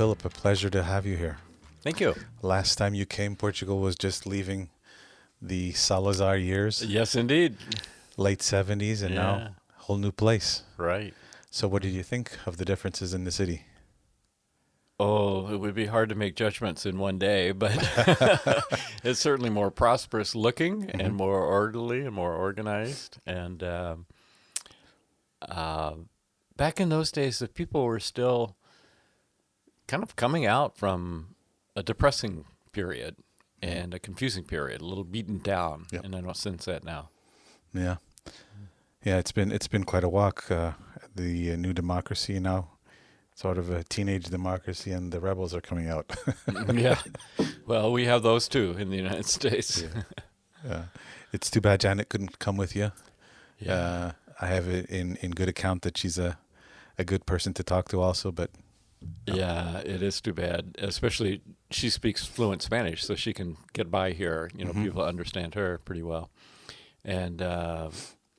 Philip, a pleasure to have you here. Thank you. Last time you came, Portugal was just leaving the Salazar years, Yes, indeed. late 70s, and now Yeah. a whole new place. Right. So what did you think of the differences in the city? Oh, it would be hard to make judgments in one day, but it's certainly more prosperous looking and more orderly and more organized. And back in those days, the people were still kind of coming out from a depressing period and a confusing period, a little beaten down. Yep. And I don't sense that now. Yeah. Yeah, it's been quite a walk. The new democracy now, sort of a teenage democracy, and the rebels are coming out. Yeah. Well, we have those too in the United States. It's too bad Janet couldn't come with you. Yeah. I have it in good account that she's a good person to talk to also, but Yeah, it is too bad. Especially she speaks fluent Spanish, so she can get by here. You know, people understand her pretty well. And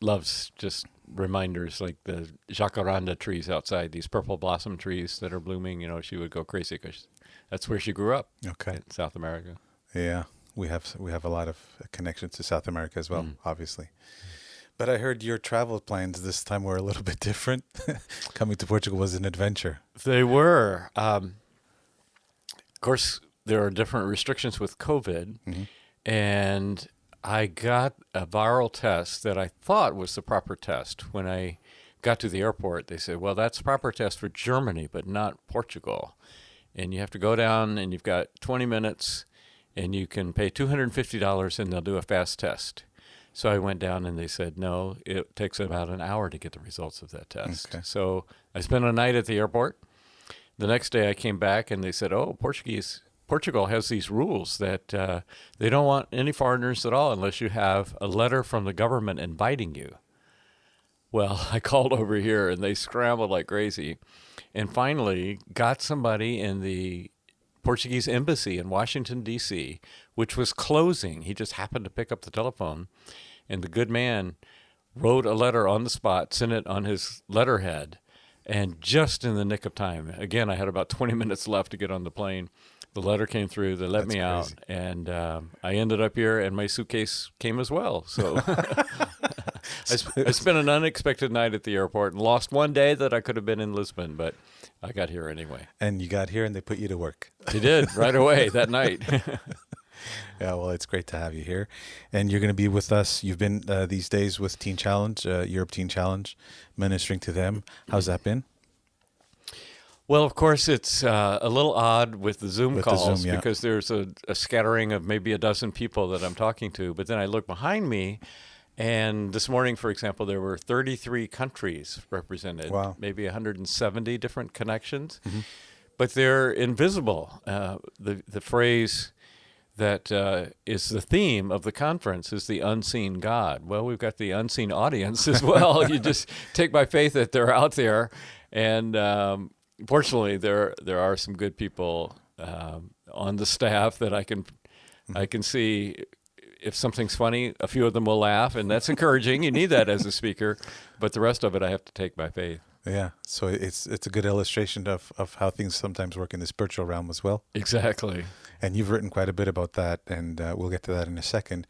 loves just reminders like the jacaranda trees outside, these purple blossom trees that are blooming. You know, she would go crazy because that's where she grew up. okay. In South America. Yeah, we have a lot of connections to South America as well, obviously. But I heard your travel plans this time were a little bit different. Coming to Portugal was an adventure. They were. Of course, there are different restrictions with COVID, and I got a viral test that I thought was the proper test. When I got to the airport, they said, well, that's the proper test for Germany, but not Portugal. And you have to go down, and you've got 20 minutes, and you can pay $250, and they'll do a fast test. So I went down, and they said, no, it takes about an hour to get the results of that test. Okay. So I spent a night at the airport. The next day I came back, and they said, oh, Portugal has these rules that they don't want any foreigners at all unless you have a letter from the government inviting you. Well, I called over here, and they scrambled like crazy, and finally got somebody in the Portuguese embassy in Washington, D.C., which was closing. He just happened to pick up the telephone, and the good man wrote a letter on the spot, sent it on his letterhead, and just in the nick of time. Again, I had about 20 minutes left to get on the plane. The letter came through. They let me out, and I ended up here, and my suitcase came as well. So I spent an unexpected night at the airport and lost one day that I could have been in Lisbon, but I got here anyway. And you got here and they put you to work. They did right away that night. Yeah, well, it's great to have you here. And you're going to be with us. You've been these days with Teen Challenge, Europe Teen Challenge, ministering to them. How's that been? Well, of course, it's a little odd with the Zoom calls Zoom, yeah. because there's a scattering of maybe a dozen people that I'm talking to. But then I look behind me, and this morning, for example, there were 33 countries represented, Wow. maybe 170 different connections. But they're invisible. The phrase that is the theme of the conference is the unseen God. Well, we've got the unseen audience as well. You just take by faith that they're out there. And fortunately, there are some good people on the staff that I can see. If something's funny, a few of them will laugh, and that's encouraging. You need that as a speaker, but the rest of it I have to take by faith. Yeah, so it's a good illustration of how things sometimes work in the spiritual realm as well. Exactly. And you've written quite a bit about that, and we'll get to that in a second.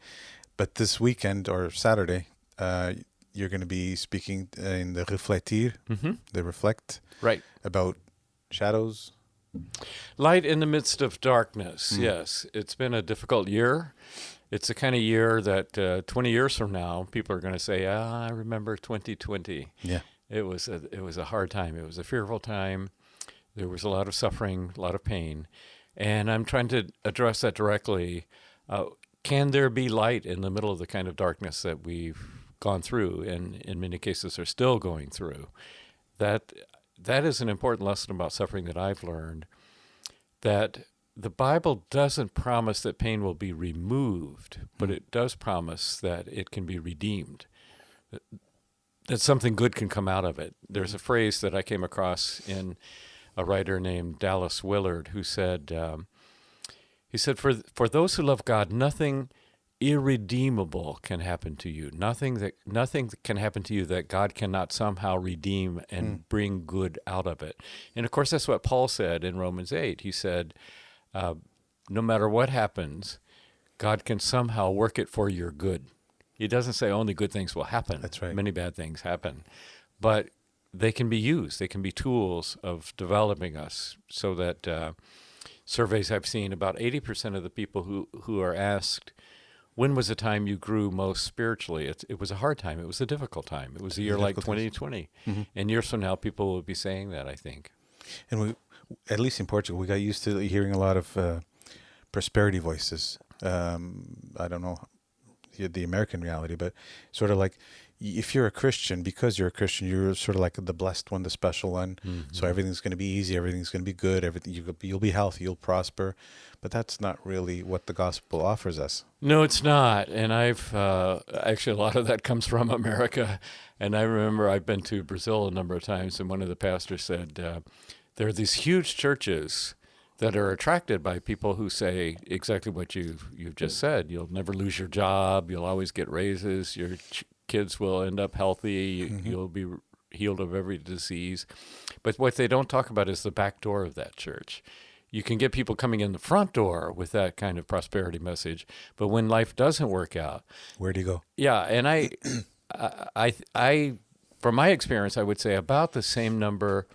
But this weekend or Saturday, you're going to be speaking in the Reflectir, the Reflect, Right. about shadows. Light in the midst of darkness, yes. It's been a difficult year. It's the kind of year that 20 years from now, people are going to say, I remember 2020. Yeah. It was a hard time. It was a fearful time. There was a lot of suffering, a lot of pain. And I'm trying to address that directly. Can there be light in the middle of the kind of darkness that we've gone through and in many cases are still going through? That is an important lesson about suffering that I've learned, that the Bible doesn't promise that pain will be removed, but it does promise that it can be redeemed, that something good can come out of it. There's a phrase that I came across in a writer named Dallas Willard who said, for those who love God, nothing irredeemable can happen to you. Nothing can happen to you that God cannot somehow redeem and bring good out of it. And of course, that's what Paul said in Romans 8. He said, no matter what happens, God can somehow work it for your good. He doesn't say only good things will happen. That's right. Many bad things happen. But they can be used. They can be tools of developing us, so that surveys I've seen, about 80% of the people who are asked, when was the time you grew most spiritually? It was a hard time. It was a difficult time. It was a year like 2020. And years from now, people will be saying that, I think. And we, at least in Portugal, we got used to hearing a lot of prosperity voices. I don't know the American reality, but sort of like, if you're a Christian, because you're a Christian, you're sort of like the blessed one, the special one. So everything's going to be easy, everything's going to be good, you'll be healthy, you'll prosper. But that's not really what the gospel offers us. No, it's not. And I've actually, a lot of that comes from America. And I remember I've been to Brazil a number of times, and one of the pastors said, there are these huge churches that are attracted by people who say exactly what you've just said. You'll never lose your job, you'll always get raises, your kids will end up healthy, you'll be healed of every disease. But what they don't talk about is the back door of that church. You can get people coming in the front door with that kind of prosperity message, but when life doesn't work out, where do you go? Yeah, and I, from my experience, I would say about the same number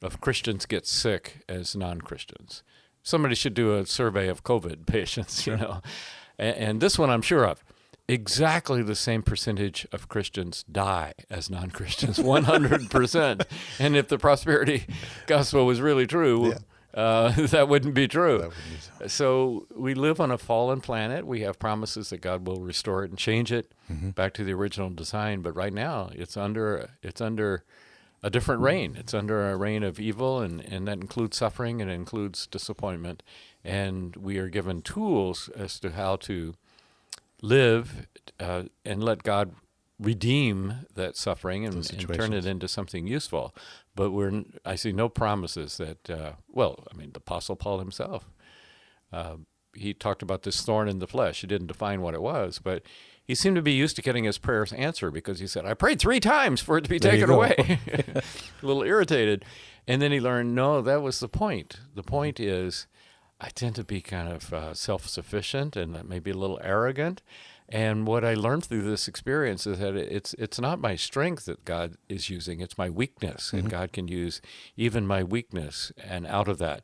of Christians get sick as non-Christians. Somebody should do a survey of COVID patients, you know, and this one I'm sure of. Exactly the same percentage of Christians die as non-Christians, 100%. And if the prosperity gospel was really true, that wouldn't be true. So we live on a fallen planet. We have promises that God will restore it and change it back to the original design. But right now, it's under a different reign. It's under a reign of evil, and that includes suffering and it includes disappointment. And we are given tools as to how to live and let God redeem that suffering and turn it into something useful. But I see no promises that, the Apostle Paul himself, he talked about this thorn in the flesh. He didn't define what it was, but he seemed to be used to getting his prayers answered, because he said, I prayed 3 times for it to be taken away. A little irritated. And then he learned, no, that was the point. The point is, I tend to be kind of self-sufficient and maybe a little arrogant. And what I learned through this experience is that it's not my strength that God is using, it's my weakness. And God can use even my weakness, and out of that,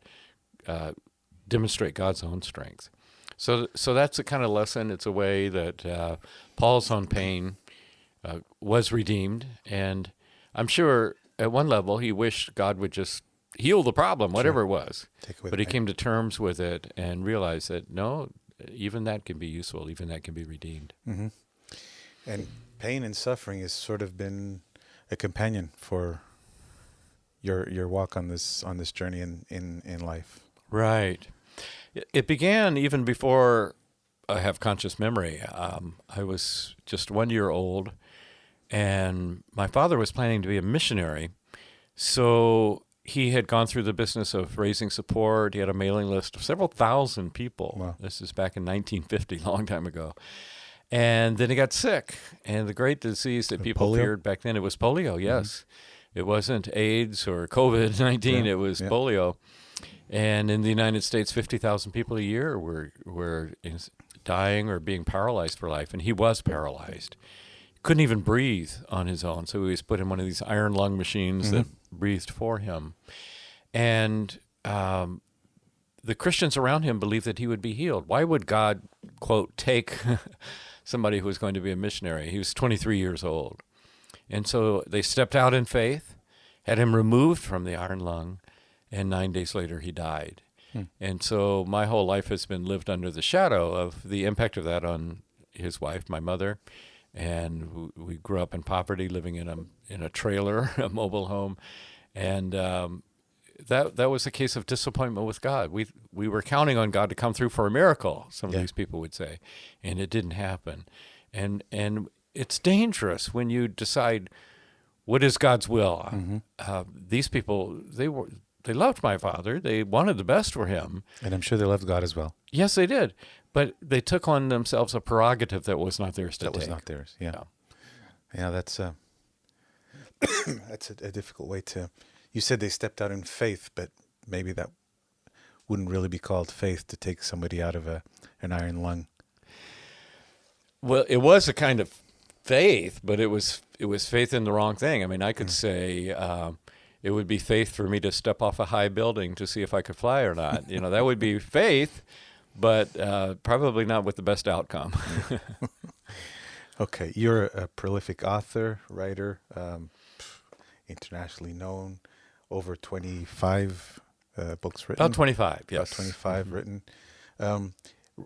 demonstrate God's own strength. So that's a kind of lesson. It's a way that Paul's own pain was redeemed. And I'm sure at one level he wished God would just heal the problem, whatever it was. But he came to terms with it and realized that, no, even that can be useful, even that can be redeemed. And pain and suffering has sort of been a companion for your walk on this journey in life. Right. It began even before I have conscious memory. I was just 1 year old, and my father was planning to be a missionary. So he had gone through the business of raising support. He had a mailing list of several thousand people. Wow. This is back in 1950, a long time ago. And then he got sick. And the great disease that people feared back then, it was polio, yes. It wasn't AIDS or COVID-19, it was polio. And in the United States, 50,000 people a year were dying or being paralyzed for life. And he was paralyzed. Couldn't even breathe on his own. So he was put in one of these iron lung machines that breathed for him. And the Christians around him believed that he would be healed. Why would God, quote, take somebody who was going to be a missionary? He was 23 years old. And so they stepped out in faith, had him removed from the iron lung, and 9 days later he died. And so my whole life has been lived under the shadow of the impact of that on his wife, my mother. And we grew up in poverty, living in a trailer, a mobile home. And that was a case of disappointment with God. We were counting on God to come through for a miracle, some of these people would say, and it didn't happen. And it's dangerous when you decide what is God's will. These people, loved my father. They wanted the best for him. And I'm sure they loved God as well. Yes, they did. But they took on themselves a prerogative that was not theirs to take. That was not theirs. Yeah. Yeah, that's that's a difficult way to. You said they stepped out in faith, but maybe that wouldn't really be called faith to take somebody out of an iron lung. Well, it was a kind of faith, but it was faith in the wrong thing. I mean, I could say it would be faith for me to step off a high building to see if I could fly or not. That would be faith, but probably not with the best outcome. Okay, you're a prolific author, writer, internationally known, over 25 books written. About 25, yes. About 25 written.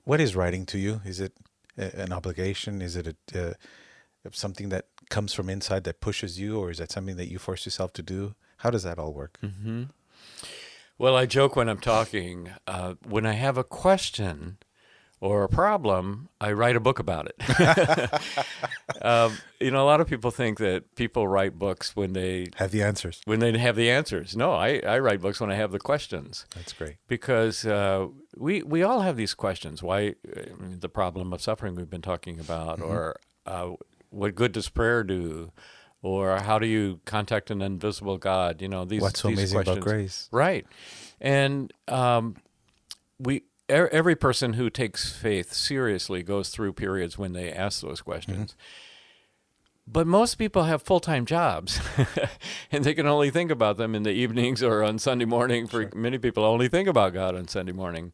What is writing to you? Is it an obligation? Is it something that comes from inside that pushes you, or is that something that you force yourself to do? How does that all work? Mm-hmm. Well, I joke when I'm talking. When I have a question or a problem, I write a book about it. A lot of people think that people write books when they have the answers. When they have the answers. No, I write books when I have the questions. That's great. Because we all have these questions. Why the problem of suffering we've been talking about, or what good does prayer do, or how do you contact an invisible God? These. What's so amazing questions. about grace? Right, and every person who takes faith seriously goes through periods when they ask those questions. But most people have full-time jobs, and they can only think about them in the evenings or on Sunday morning. For many people, only think about God on Sunday morning.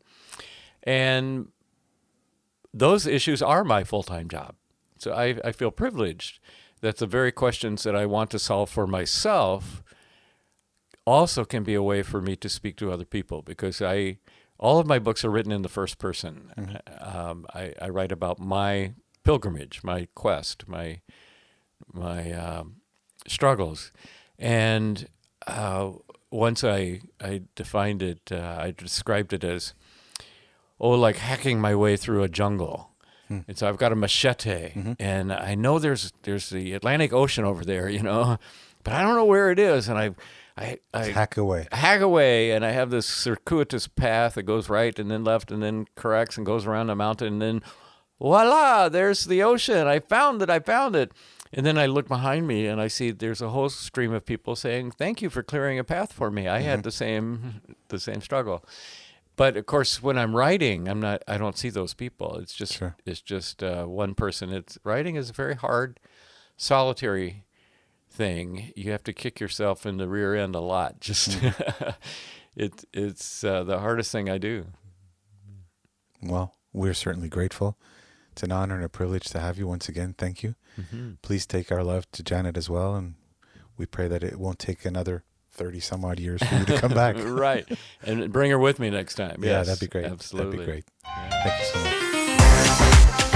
And those issues are my full-time job. So I feel privileged that the very questions that I want to solve for myself also can be a way for me to speak to other people, because all of my books are written in the first person. I write about my pilgrimage, my quest, my struggles. And once I defined it, I described it as, like hacking my way through a jungle. And so I've got a machete, and I know there's the Atlantic Ocean over there, but I don't know where it is. And I hack away, and I have this circuitous path that goes right and then left and then corrects and goes around the mountain, and then voila, there's the ocean. I found it. And then I look behind me and I see there's a whole stream of people saying, "Thank you for clearing a path for me. I had the same struggle." But of course, when I'm writing, I don't see those people. It's just one person. Writing is a very hard, solitary thing. You have to kick yourself in the rear end a lot. It's the hardest thing I do. Well, we're certainly grateful. It's an honor and a privilege to have you once again. Thank you. Please take our love to Janet as well, and we pray that it won't take another 30 some odd years for you to come back. Right. And bring her with me next time. Yeah, yes, that'd be great. Absolutely. That'd be great. Yeah. Thank you so much.